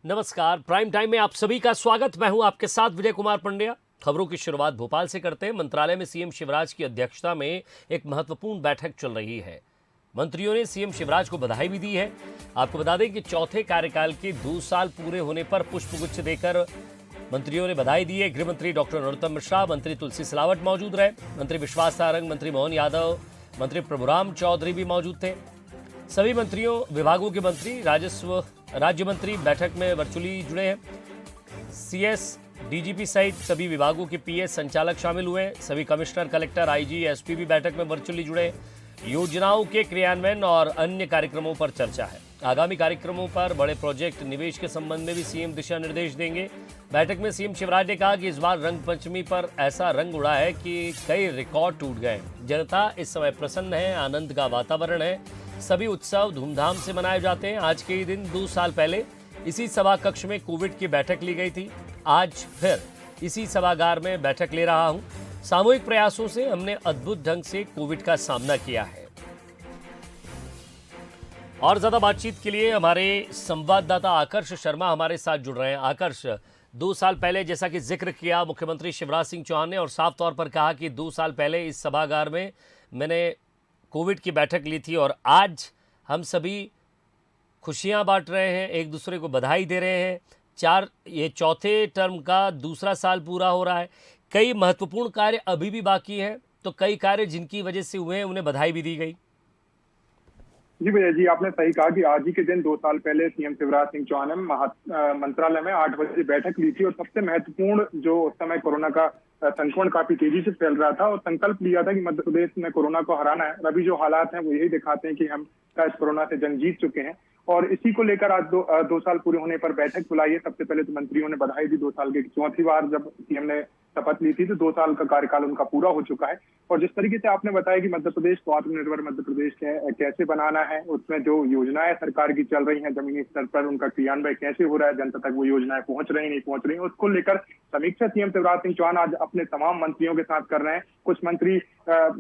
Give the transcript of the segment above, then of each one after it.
नमस्कार, prime time में आप सभी का स्वागत। मैं हूं आपके साथ विजय कुमार पंड्या। खबरों की शुरुआत भोपाल से करते हैं। मंत्रालय में सीएम शिवराज की अध्यक्षता में एक महत्वपूर्ण बैठक चल रही है। मंत्रियों ने सीएम शिवराज को बधाई भी दी है। आपको बता दें कि चौथे कार्यकाल के 2 साल पूरे होने पर पुष्पगुच्छ देकर मंत्रियों ने बधाई दी है। गृह मंत्री डॉक्टर नरोत्तम मिश्रा, मंत्री तुलसी सिलावट मौजूद रहे, मंत्री विश्वास सारंग, मंत्री मोहन यादव, मंत्री प्रभुराम चौधरी भी मौजूद थे। सभी मंत्रियों, विभागों के मंत्री, राजस्व राज्य मंत्री बैठक में वर्चुअली जुड़े हैं। सीएस, डीजीपी सहित सभी विभागों के पीएस संचालक शामिल हुए। सभी कमिश्नर, कलेक्टर, आईजी, एसपी भी बैठक में वर्चुअली जुड़े। योजनाओं के क्रियान्वयन और अन्य कार्यक्रमों पर चर्चा है। आगामी कार्यक्रमों पर, बड़े प्रोजेक्ट, निवेश के संबंध में भी सीएम दिशा निर्देश देंगे। बैठक में सीएम शिवराज ने कहा कि इस बार रंग पंचमी पर ऐसा रंग उड़ा है कि कई रिकॉर्ड टूट गए। जनता इस समय प्रसन्न है, आनंद का वातावरण है। सभी उत्सव धूमधाम से मनाए जाते हैं। आज के ही दिन 2 साल पहले इसी सभा कक्ष में कोविड की बैठक ली गई थी। आज फिर इसी सभागार में बैठक ले रहा हूं। सामूहिक प्रयासों से हमने अद्भुत ढंग से कोविड का सामना किया है। और ज्यादा बातचीत के लिए हमारे संवाददाता आकर्ष शर्मा हमारे साथ जुड़ रहे हैं। आकर्ष, 2 साल पहले जैसा कि जिक्र किया मुख्यमंत्री शिवराज सिंह चौहान ने, और साफ तौर पर कहा कि 2 साल पहले इस सभागार में मैंने कोविड की बैठक ली थी, और आज हम सभी खुशियां बांट रहे हैं, एक दूसरे को बधाई दे रहे हैं। ये चौथे टर्म का दूसरा साल पूरा हो रहा है। कई महत्वपूर्ण कार्य अभी भी बाकी हैं, तो कई कार्य जिनकी वजह से हुए हैं उन्हें बधाई भी दी गई। जी भैया जी, आपने सही कहा कि आज ही के दिन 2 साल पहले सीएम शिवराज सिंह चौहान ने मंत्रालय में 8 बजे बैठक ली थी, और सबसे महत्वपूर्ण जो उस समय कोरोना का संक्रमण काफी तेजी से फैल रहा था, और संकल्प लिया था कि मध्य प्रदेश में कोरोना को हराना है। अभी जो हालात हैं वो यही दिखाते हैं कि हम इस कोरोना से जंग जीत चुके हैं, और इसी को लेकर आज 2 साल पूरे होने पर बैठक बुलाई है। सबसे पहले तो मंत्रियों ने बधाई दी। 2 साल की चौथी बार जब सीएम ने शपथ ली थी तो 2 साल का कार्यकाल उनका पूरा हो चुका है। और जिस तरीके से आपने बताया कि मध्य प्रदेश को आत्मनिर्भर मध्य प्रदेश कैसे बनाना है, उसमें जो योजनाएं सरकार की चल रही हैं जमीनी स्तर पर, उनका क्रियान्वयन कैसे हो रहा है, जनता तक वो योजनाएं पहुंच रही नहीं पहुंच रही, उसको लेकर समीक्षा सीएम शिवराज सिंह चौहान आज अपने तमाम मंत्रियों के साथ कर रहे हैं। कुछ मंत्री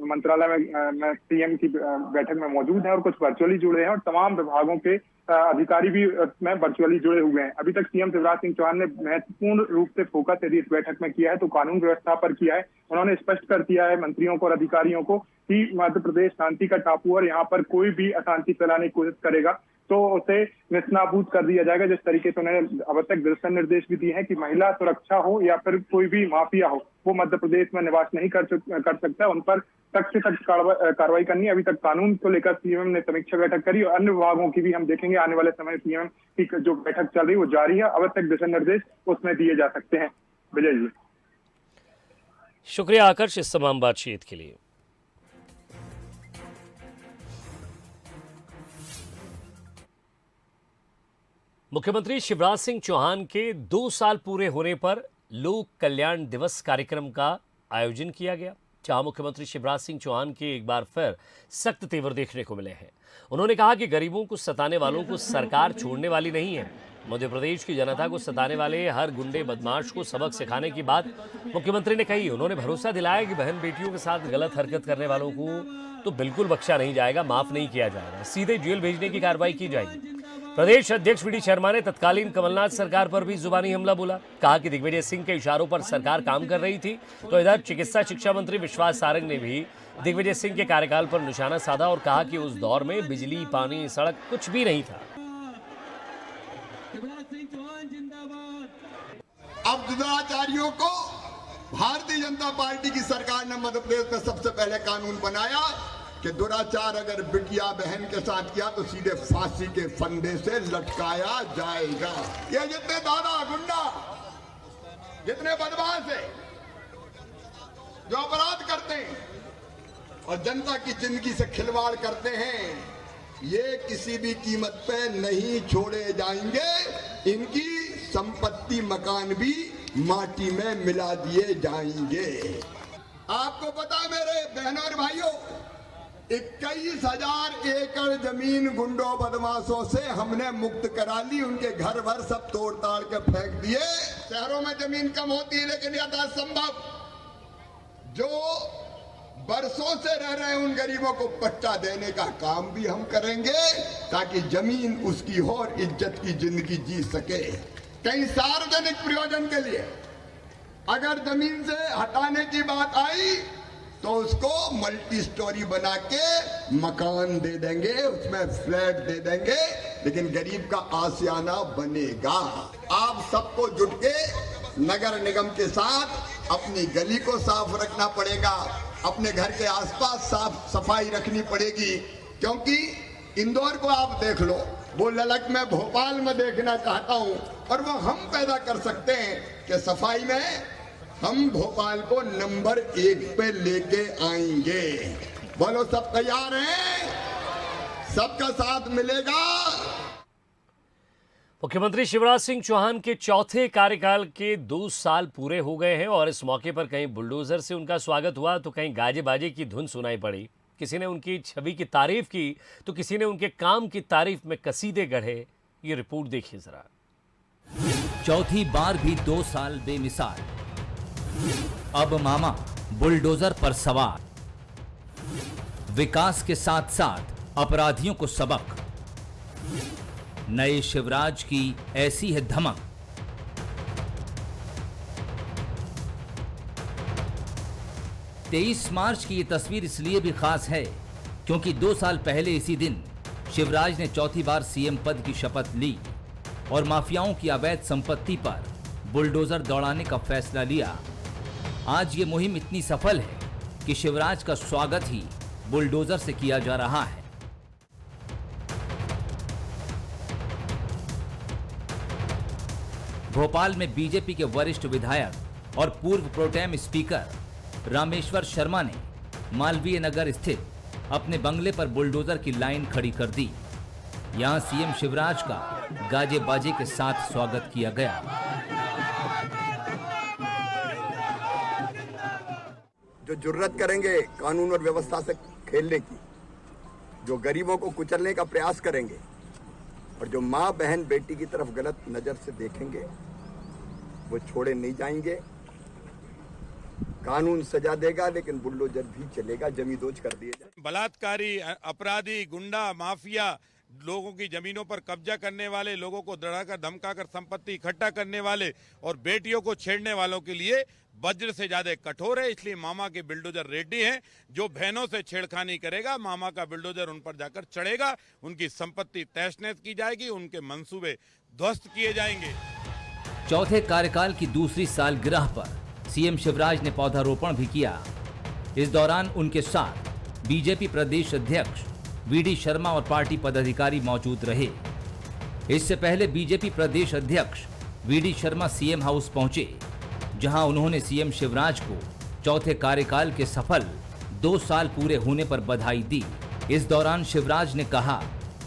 मंत्रालय में सीएम की बैठक में मौजूद है और कुछ वर्चुअली जुड़े हैं, और तमाम विभागों के अधिकारी भी में वर्चुअली जुड़े हुए हैं। अभी तक सीएम शिवराज सिंह चौहान ने महत्वपूर्ण रूप से फोकस यदि इस बैठक में किया है तो कानून व्यवस्था पर किया है। उन्होंने स्पष्ट कर दिया है मंत्रियों को और अधिकारियों को कि मध्य प्रदेश शांति का टापू, और यहाँ पर कोई भी अशांति फैलाने की कोशिश करेगा तो उसे निस्नाबूद कर दिया जाएगा। जिस तरीके से उन्होंने आवश्यक दिशा निर्देश भी दिए हैं कि महिला सुरक्षा हो या फिर कोई भी माफिया हो, वो मध्य प्रदेश में निवास नहीं कर सकता, उन पर सख्त से सख्त कार्रवाई करनी है। अभी तक कानून को लेकर सीएम ने समीक्षा बैठक करी, और अन्य विभागों की भी हम देखेंगे आने वाले समय सीएम की जो बैठक चल रही है वो जारी है। आवश्यक दिशा निर्देश उसमें दिए जा सकते हैं। विजय जी, शुक्रिया आकर्ष इस तमाम बातचीत के लिए। मुख्यमंत्री शिवराज सिंह चौहान के 2 साल पूरे होने पर लोक कल्याण दिवस कार्यक्रम का आयोजन किया गया, जहां मुख्यमंत्री शिवराज सिंह चौहान के एक बार फिर सख्त तेवर देखने को मिले हैं। उन्होंने कहा कि गरीबों को सताने वालों को सरकार छोड़ने वाली नहीं है। मध्य प्रदेश की जनता को सताने वाले हर गुंडे बदमाश को सबक सिखाने की बात मुख्यमंत्री ने कही। उन्होंने भरोसा दिलाया कि बहन बेटियों के साथ गलत हरकत करने वालों को तो बिल्कुल बख्शा नहीं जाएगा, माफ नहीं किया जाएगा, सीधे जेल भेजने की कार्रवाई की जाएगी। प्रदेश अध्यक्ष वी डी शर्मा ने तत्कालीन कमलनाथ सरकार पर भी जुबानी हमला बोला। कहा कि दिग्विजय सिंह के इशारों पर सरकार काम कर रही थी, तो इधर चिकित्सा शिक्षा मंत्री विश्वास सारंग ने भी दिग्विजय सिंह के कार्यकाल पर निशाना साधा और कहा कि उस दौर में बिजली, पानी, सड़क कुछ भी नहीं था। अब दुराचारियों को भारतीय जनता पार्टी की सरकार ने मध्य प्रदेश में सबसे पहले कानून बनाया कि दुराचार अगर बिटिया बहन के साथ किया तो सीधे फांसी के फंदे से लटकाया जाएगा। ये जितने दादा गुंडा, जितने बदमाश है, जो अपराध करते हैं और जनता की जिंदगी से खिलवाड़ करते हैं, ये किसी भी कीमत पे नहीं छोड़े जाएंगे। इनकी संपत्ति, मकान भी माटी में मिला दिए जाएंगे। आपको पता मेरे बहनों और भाइयों, 21,000 एकड़ जमीन गुंडों बदमाशों से हमने मुक्त करा ली। उनके घर भर सब तोड़ ताड़ के फेंक दिए। शहरों में जमीन कम होती है, लेकिन यथासंभव जो बरसों से रह रहे उन गरीबों को पट्टा देने का काम भी हम करेंगे, ताकि जमीन उसकी हो और इज्जत की जिंदगी जी सके। कहीं सार्वजनिक प्रयोजन के लिए अगर जमीन से हटाने की बात आई तो उसको मल्टी स्टोरी बना के मकान दे देंगे, उसमें फ्लैट दे देंगे, लेकिन गरीब का आशियाना बनेगा। आप सबको जुट के नगर निगम के साथ अपनी गली को साफ रखना पड़ेगा, अपने घर के आसपास साफ सफाई रखनी पड़ेगी, क्योंकि इंदौर को आप देख लो, वो ललक मैं भोपाल में देखना चाहता हूं, और वो हम पैदा कर सकते हैं कि सफाई में हम भोपाल को नंबर 1 पे लेके आएंगे। बोलो, सब तैयार हैं? सबका साथ मिलेगा। मुख्यमंत्री शिवराज सिंह चौहान के चौथे कार्यकाल के 2 साल पूरे हो गए हैं और इस मौके पर कहीं बुलडोजर से उनका स्वागत हुआ तो कहीं गाजे बाजे की धुन सुनाई पड़ी। किसी ने उनकी छवि की तारीफ की तो किसी ने उनके काम की तारीफ में कसीदे गढ़े। ये रिपोर्ट देखिए जरा। चौथी बार भी 2 साल बेमिसाल, अब मामा बुलडोजर पर सवार, विकास के साथ साथ अपराधियों को सबक, नए शिवराज की ऐसी है धमक। तेईस मार्च की ये तस्वीर इसलिए भी खास है क्योंकि 2 साल पहले इसी दिन शिवराज ने चौथी बार सीएम पद की शपथ ली और माफियाओं की अवैध संपत्ति पर बुलडोजर दौड़ाने का फैसला लिया। आज ये मुहिम इतनी सफल है कि शिवराज का स्वागत ही बुलडोजर से किया जा रहा है। भोपाल में बीजेपी के वरिष्ठ विधायक और पूर्व प्रोटेम स्पीकर रामेश्वर शर्मा ने मालवीय नगर स्थित अपने बंगले पर बुलडोजर की लाइन खड़ी कर दी। यहां सीएम शिवराज का गाजे बाजे के साथ स्वागत किया गया। जो जुर्रत करेंगे कानून और व्यवस्था से खेलने की, जो गरीबों को कुचलने का प्रयास करेंगे और जो माँ बहन बेटी की तरफ गलत नजर से देखेंगे, वो छोड़े नहीं जाएंगे। कानून सजा देगा लेकिन बुलडोजर भी चलेगा, जमींदोज कर दिए जाए। बलात्कारी, अपराधी, गुंडा, माफिया, लोगों की जमीनों पर कब्जा करने वाले, लोगों को डराकर धमकाकर संपत्ति इकट्ठा करने वाले और बेटियों को छेड़ने वालों के लिए वज्र से ज्यादा कठोर है। इसलिए मामा के बुलडोजर रेडी हैं। जो बहनों से छेड़खानी करेगा, मामा का बुलडोजर उन पर जाकर चढ़ेगा, उनकी संपत्ति तहस नहस की जाएगी, उनके मंसूबे ध्वस्त किए जाएंगे। चौथे कार्यकाल की दूसरी सालगिरह पर सीएम शिवराज ने पौधारोपण भी किया। इस दौरान उनके साथ बीजेपी प्रदेश अध्यक्ष वीडी शर्मा और पार्टी पदाधिकारी मौजूद रहे। इससे पहले बीजेपी प्रदेश अध्यक्ष वीडी शर्मा सीएम हाउस पहुंचे, जहां उन्होंने सीएम शिवराज को चौथे कार्यकाल के सफल 2 साल पूरे होने पर बधाई दी। इस दौरान शिवराज ने कहा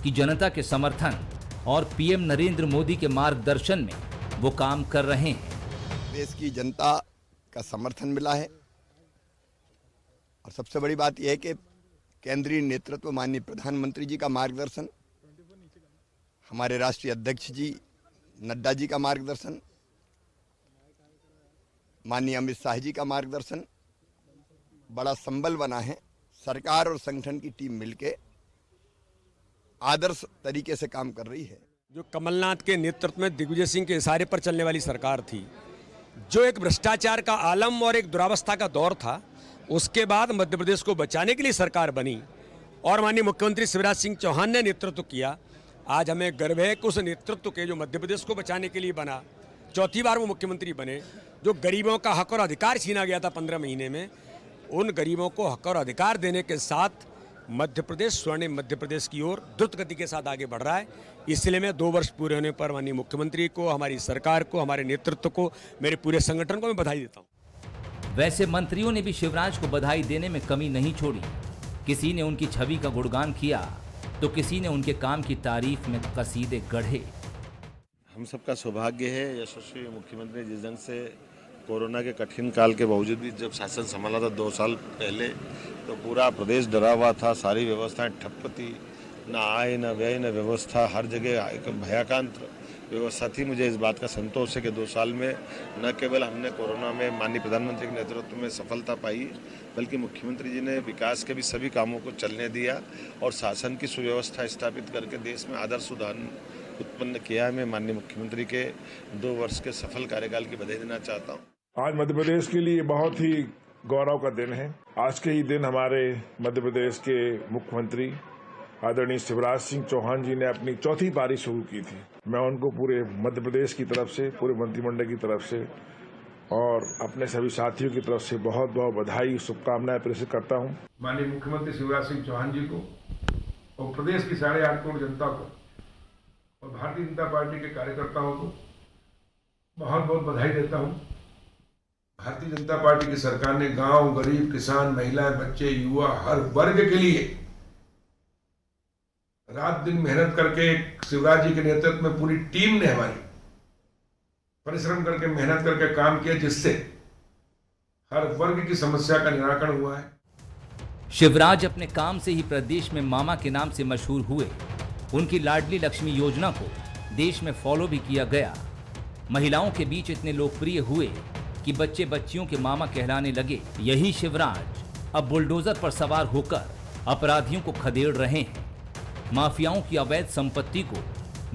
कि जनता के समर्थन और पीएम नरेंद्र मोदी के मार्गदर्शन में वो काम कर रहे हैं। देश की जनता का समर्थन मिला है और सबसे बड़ी बात यह है कि केंद्रीय नेतृत्व माननीय प्रधानमंत्री जी का मार्गदर्शन, हमारे राष्ट्रीय अध्यक्ष जी नड्डा जी का मार्गदर्शन, माननीय अमित शाह जी का मार्गदर्शन बड़ा संबल बना है। सरकार और संगठन की टीम मिलके आदर्श तरीके से काम कर रही है। जो कमलनाथ के नेतृत्व में दिग्विजय सिंह के इशारे पर चलने वाली सरकार थी, जो एक भ्रष्टाचार का आलम और एक दुरावस्था का दौर था, उसके बाद मध्य प्रदेश को बचाने के लिए सरकार बनी और माननीय मुख्यमंत्री शिवराज सिंह चौहान ने नेतृत्व किया। आज हमें गर्व है कि उस नेतृत्व के जो मध्य प्रदेश को बचाने के लिए बना, चौथी बार वो मुख्यमंत्री बने। जो गरीबों का हक और अधिकार छीना गया था 15 महीने में, उन गरीबों को हक और अधिकार देने के साथ मध्य प्रदेश स्वर्णिम मध्य प्रदेश की ओर द्रुत गति के साथ आगे बढ़ रहा है। इसलिए मैं 2 वर्ष पूरे होने पर माननीय मुख्यमंत्री को, हमारी सरकार को, हमारे नेतृत्व को, मेरे पूरे संगठन को मैं बधाई देता हूँ। वैसे मंत्रियों ने भी शिवराज को बधाई देने में कमी नहीं छोड़ी। किसी ने उनकी छवि का गुणगान किया तो किसी ने उनके काम की तारीफ में कसीदे गढ़े। हम सबका सौभाग्य है, यशस्वी मुख्यमंत्री जिस ढंग से कोरोना के कठिन काल के बावजूद भी जब शासन संभाला था 2 साल पहले, तो पूरा प्रदेश डरा हुआ था, सारी व्यवस्थाएं ठप थी, न आय न व्यय न व्यवस्था, हर जगह एक भयाकांत व्यवस्था थी। मुझे इस बात का संतोष है कि 2 साल में न केवल हमने कोरोना में माननीय प्रधानमंत्री के नेतृत्व में सफलता पाई, बल्कि मुख्यमंत्री जी ने विकास के भी सभी कामों को चलने दिया और शासन की सुव्यवस्था स्थापित करके देश में आदर्श उदाहरण उत्पन्न किया है। मैं माननीय मुख्यमंत्री के 2 वर्ष के सफल कार्यकाल की बधाई देना चाहता हूँ। आज मध्य प्रदेश के लिए बहुत ही गौरव का दिन है। आज के ही दिन हमारे मध्य प्रदेश के मुख्यमंत्री आदरणीय शिवराज सिंह चौहान जी ने अपनी चौथी पारी शुरू की थी। मैं उनको पूरे मध्य प्रदेश की तरफ से, पूरे मंत्रिमंडल की तरफ से और अपने सभी साथियों की तरफ से बहुत बहुत बधाई, शुभकामनाएं प्रेषित करता हूं। माननीय मुख्यमंत्री शिवराज सिंह चौहान जी को और प्रदेश की 8.5 करोड़ जनता को और भारतीय जनता पार्टी के कार्यकर्ताओं को बहुत बहुत बधाई देता हूं। भारतीय जनता पार्टी की सरकार ने गांव, गरीब, किसान, महिलाएं, बच्चे, युवा, हर वर्ग के लिए रात दिन मेहनत करके शिवराज जी के नेतृत्व में पूरी टीम ने हमारी परिश्रम करके मेहनत करके काम किया, जिससे हर वर्ग की समस्या का निराकरण हुआ है। शिवराज अपने काम से ही प्रदेश में मामा के नाम से मशहूर हुए। उनकी लाडली लक्ष्मी योजना को देश में फॉलो भी किया गया। महिलाओं के बीच इतने लोकप्रिय हुए कि बच्चे बच्चियों के मामा कहलाने लगे। यही शिवराज अब बुलडोजर पर सवार होकर अपराधियों को खदेड़ रहे हैं। माफियाओं की अवैध संपत्ति को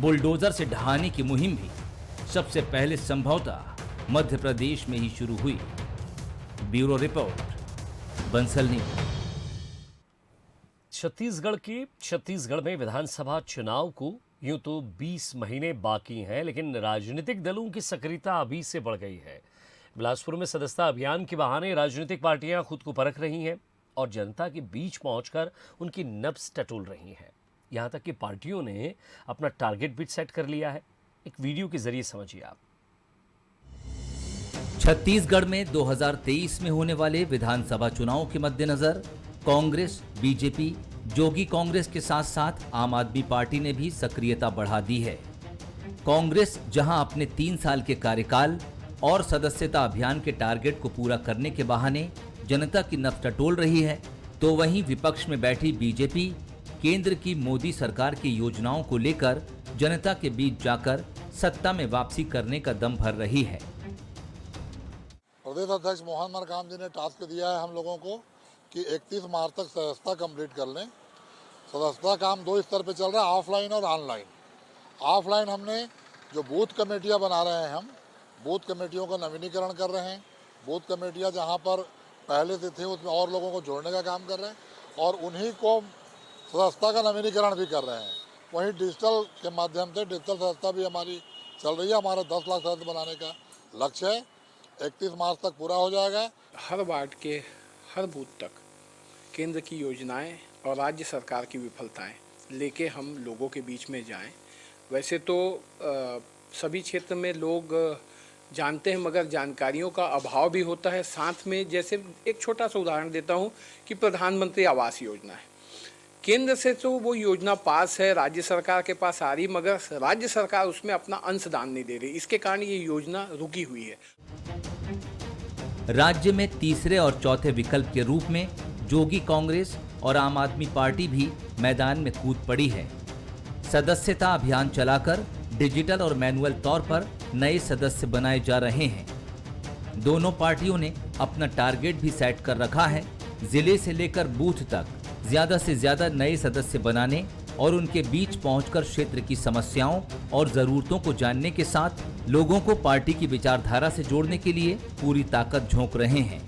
बुलडोजर से ढहाने की मुहिम भी सबसे पहले संभवतः मध्य प्रदेश में ही शुरू हुई। Bureau report, Bansal news. Chhattisgarh में विधानसभा चुनाव को यूं तो 20 महीने बाकी हैं, लेकिन राजनीतिक दलों की सक्रियता अभी से बढ़ गई है। बिलासपुर में सदस्यता अभियान के बहाने राजनीतिक पार्टियां खुद को परख रही हैं और जनता के बीच पहुंचकर उनकी नब्ज टटोल रही हैं। यहां तक कि पार्टियों ने अपना टारगेट भी सेट कर लिया है। एक वीडियो के जरिए समझिए आप। छत्तीसगढ़ में 2023 में होने वाले विधानसभा चुनाव के मद्देनजर कांग्रेस, बीजेपी, जोगी कांग्रेस के साथ साथ आम आदमी पार्टी ने भी सक्रियता बढ़ा दी है। कांग्रेस जहां अपने 3 साल के कार्यकाल और सदस्यता अभियान के टारगेट को पूरा करने के बहाने जनता की नब्ज टटोल रही है, तो वहीं विपक्ष में बैठी बीजेपी केंद्र की मोदी सरकार की योजनाओं को लेकर जनता के बीच जाकर सत्ता में वापसी करने का दम भर रही है। प्रदेश अध्यक्ष मोहन मरकाम जी ने टास्क दिया है हम लोगों को कि 31 मार्च तक सदस्यता कंप्लीट कर लें। सदस्यता काम 2 स्तर पे चल रहा है, ऑफलाइन और ऑनलाइन। ऑफलाइन हमने जो बूथ कमेटियां बना रहे हैं, हम बूथ कमेटियों का नवीनीकरण कर रहे हैं। बूथ कमेटियां जहां पर पहले से थी उसमें और लोगों को जोड़ने का काम कर रहे हैं और उन्हीं को सदस्यता का नवीनीकरण भी कर रहे हैं। वहीं डिजिटल के माध्यम से डिजिटल सदस्यता भी हमारी चल रही है। हमारा 10 लाख सदस्य बनाने का लक्ष्य है, 31 मार्च तक पूरा हो जाएगा। हर वार्ड के हर बूथ तक केंद्र की योजनाएं और राज्य सरकार की विफलताएं लेके हम लोगों के बीच में जाएं। वैसे तो सभी क्षेत्र में लोग जानते हैं, मगर जानकारियों का अभाव भी होता है। साथ में जैसे एक छोटा सा उदाहरण देता हूं कि प्रधानमंत्री आवास योजना है, केंद्र से तो वो योजना पास है, राज्य सरकार के पास आ रही, मगर राज्य सरकार उसमें अपना अंशदान नहीं दे रही। इसके कारण ये योजना रुकी हुई है। राज्य में तीसरे और चौथे विकल्प के रूप में जोगी कांग्रेस और आम आदमी पार्टी भी मैदान में कूद पड़ी है। सदस्यता अभियान चलाकर डिजिटल और मैनुअल तौर पर नए सदस्य बनाए जा रहे हैं। दोनों पार्टियों ने अपना टारगेट भी सेट कर रखा है। जिले से लेकर बूथ तक ज्यादा से ज्यादा नए सदस्य बनाने और उनके बीच पहुंचकर क्षेत्र की समस्याओं और जरूरतों को जानने के साथ लोगों को पार्टी की विचारधारा से जोड़ने के लिए पूरी ताकत झोंक रहे हैं।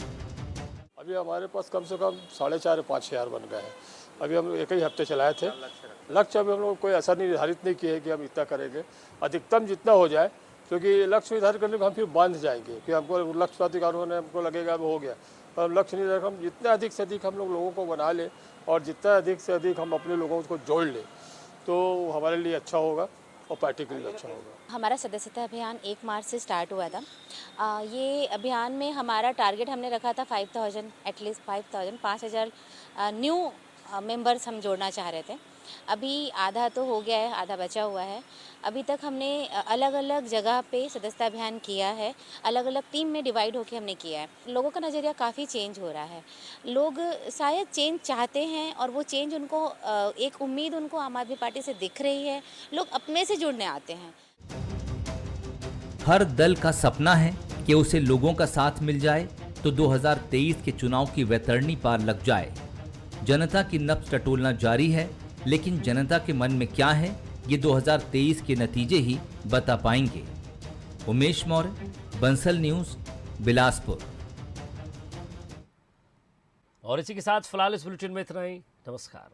अभी हमारे पास कम से कम 4,500-5 हज़ार बन गए हैं। अभी हम एक ही हफ्ते चलाए थे। लक्ष्य अभी हम लोग कोई ऐसा निर्धारित नहीं किया है कि हम इतना करेंगे, अधिकतम जितना हो जाए, क्योंकि लक्ष्य निर्धारित करने को हम फिर बांध जाएंगे कि हमको लक्ष्य प्राधिकार होने हमको लगेगा अब हो गया। और लक्ष्य निर्धारित हम जितना अधिक से अधिक हम लोगों को बना लें और जितना अधिक से अधिक हम अपने लोगों को जोड़ लें तो हमारे लिए अच्छा होगा और पार्टी के लिए अच्छा होगा। हमारा सदस्यता अभियान 1 मार्च से स्टार्ट हुआ था। ये अभियान में हमारा टारगेट हमने रखा था 5,000, एटलीस्ट 5,000 न्यू मेंबर्स हम जोड़ना चाह रहे थे। अभी आधा तो हो गया है, आधा बचा हुआ है। अभी तक हमने अलग अलग जगह पे सदस्यता अभियान किया है, अलग अलग टीम में डिवाइड होकर हमने किया है। लोगों का नज़रिया काफ़ी चेंज हो रहा है। लोग शायद चेंज चाहते हैं और वो चेंज उनको एक उम्मीद उनको आम आदमी पार्टी से दिख रही है। लोग अपने से जुड़ने आते हैं। हर दल का सपना है कि उसे लोगों का साथ मिल जाए तो 2023 के चुनाव की वैतरणी पार लग जाए। जनता की नब्ज टटोलना जारी है, लेकिन जनता के मन में क्या है ये 2023 के नतीजे ही बता पाएंगे। उमेश मौर्य, बंसल न्यूज, बिलासपुर। और इसी के साथ फिलहाल इस बुलेटिन में इतना ही। नमस्कार।